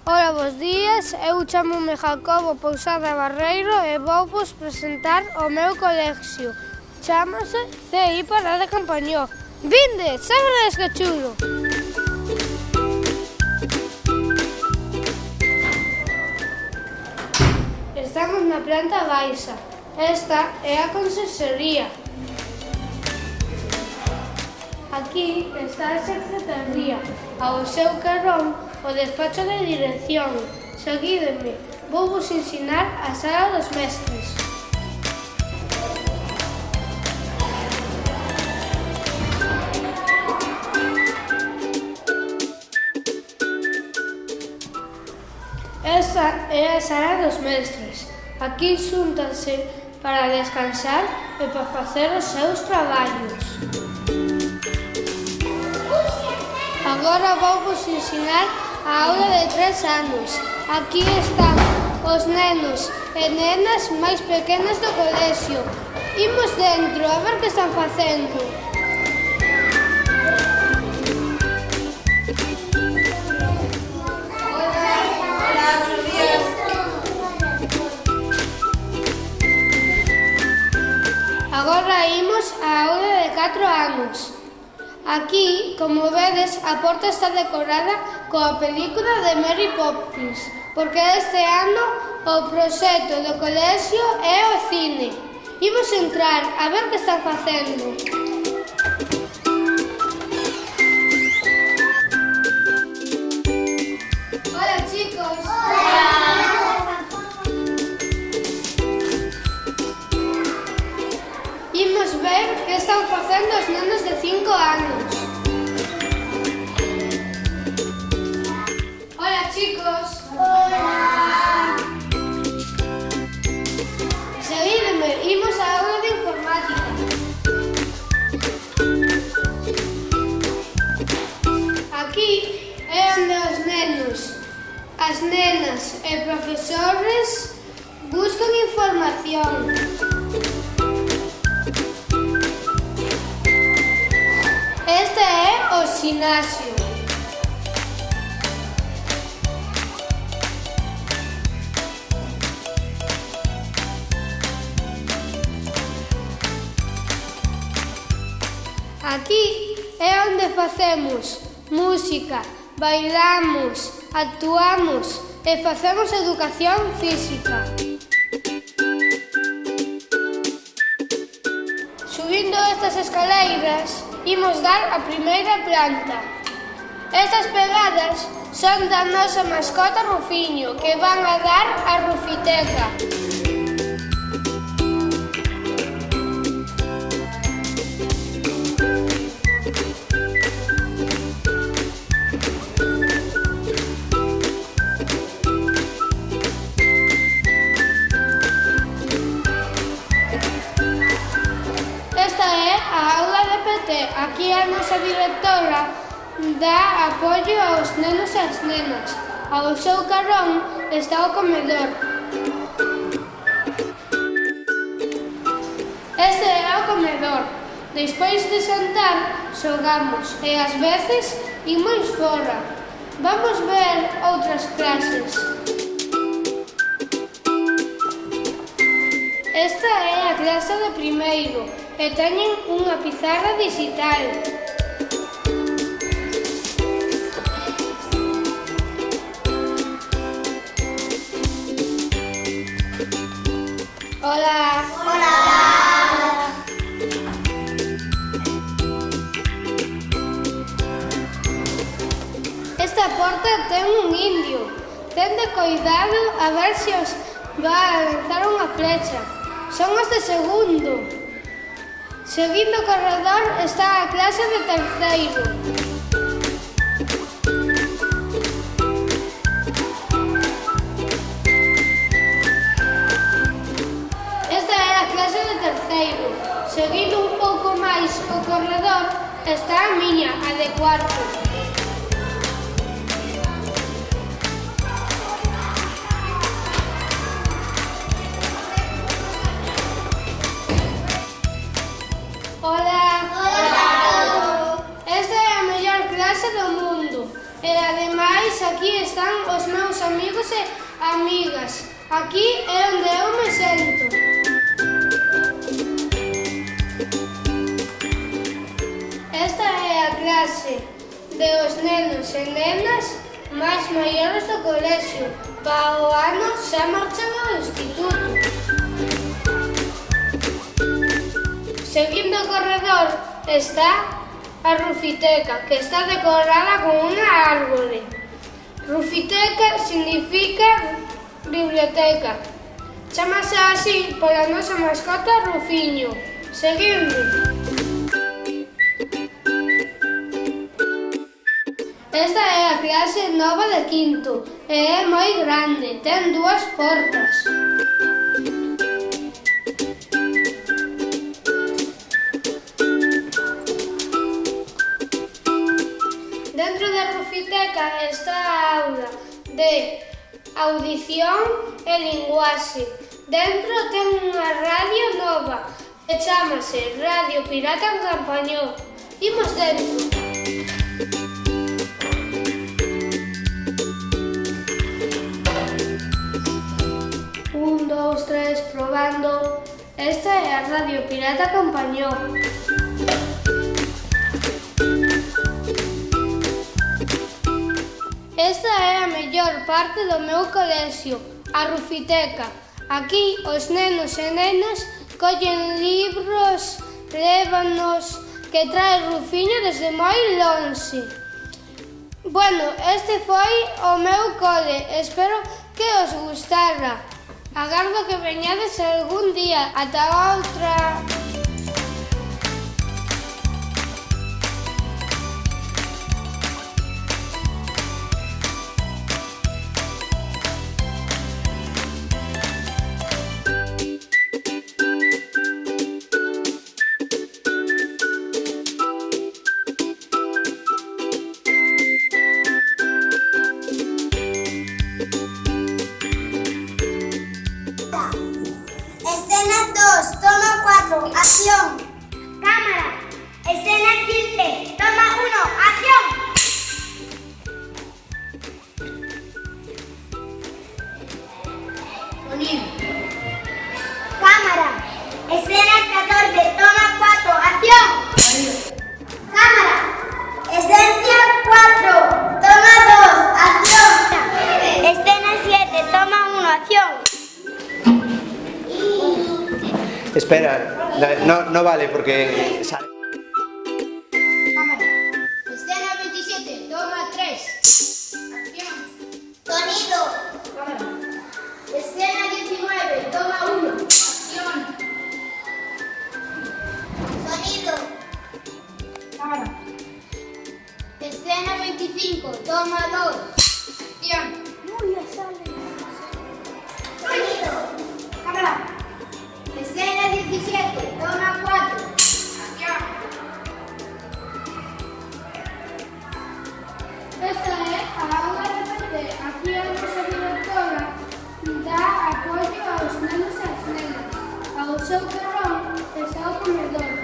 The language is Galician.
Ola, bos días, eu chamome Jacobo Pousada Barreiro e vou-vos presentar o meu colexio. Chámase CI Parada Campañó. Vinde, xa veredes que chulo! Estamos na planta baixa. Esta é a conserxería. Aquí está a secretaría, ao seu carón o despacho de dirección. Seguídeme, vou-vos ensinar a sala dos mestres. Esta é a sala dos mestres. Aquí xúntanse para descansar e para facer os seus traballos. Agora vou-vos ensinar a aula de 3 anos. Aquí están os nenos e nenas máis pequenos do colexio. Imos dentro a ver que están facendo. Agora imos á aula de 4 anos. Aquí, como vedes, a porta está decorada coa película de Mary Poppins, porque este ano o proxecto do colexio é o cine. Imos entrar a ver que están facendo. Hola, chicos. Hola. Imos ver que están facendo os nenos de 5 anos. Hola, chicos. Hola. Seguídeme, imos á aula de informática. Aquí é onde os nenos, as nenas e profesores buscan información. Este é o ximnasio. Aquí é onde facemos música, bailamos, actuamos e facemos educación física. Subindo estas escaleiras, imos dar a primeira planta. Estas pegadas son da nosa mascota Rufiño, que van a dar a Rufiteca. Esta é a aula de PT. Aquí a nosa directora dá apoio aos nenos e as nenas. Ao seu carón está o comedor. Este é o comedor. Despois de sentar, xogamos e ás veces imos fora. Vamos ver outras clases. Esta é a clase de primeiro e teñen unha pizarra digital. Hola. Hola. Esta porta ten un indio. Tende coidado a ver se os vai a lanzar unha flecha. Son os de segundo. Seguindo o corredor está a clase de terceiro. Esta é a clase de terceiro. Seguindo un pouco máis o corredor está a miña, a de cuarto. Hola. Hola. Esta é a mellor clase do mundo. E ademais aquí aquí están os meus amigos e amigas. Aquí é onde eu me sento. Esta é a clase de os nenos e nenas máis maiores do colexio. Para o ano xa marchan ao instituto. Seguindo o corredor está a Rufiteca, que está decorada con unha árbore. Rufiteca significa biblioteca. Chámase así pola nosa mascota Rufiño. Seguindo. Esta é a clase nova de quinto e é moi grande, ten 2 portas. Dentro da Rufiteca está a aula de audición e linguaxe. Dentro ten unha radio nova que chámase Radio Pirata en Campañón. Imos dentro. 1, 2, 3, probando. Esta é a Radio Pirata Campañón. Esta é a mellor parte do meu colexio, a Rufiteca. Aquí os nenos e nenas collen libros, lévanos, que trae Rufiño desde moi lonxe. Bueno, este foi o meu cole, espero que os gustara. Agardo que veñades algún día. Ata outra. Escena 2, toma 4, acción. Cámara. Escena 15, toma 1, acción. Sonido. Cámara. Escena 14, toma 4, acción. Cámara. Escena 4, toma 2, acción. Escena 7, toma 1, acción. Espera, no vale porque sale. Cámara. Escena 27, toma 3. Acción. Sonido. Cámara. Escena 19, toma 1. Acción. Sonido. Cámara. Escena 25, toma 2. Acción. Sonido. Cámara. Escena 17, toma 4. Acción. Esta é a aula de PT. Aquí a nosa directora dá apoio aos nenos e as nenas. Ao seu carón está o comedor.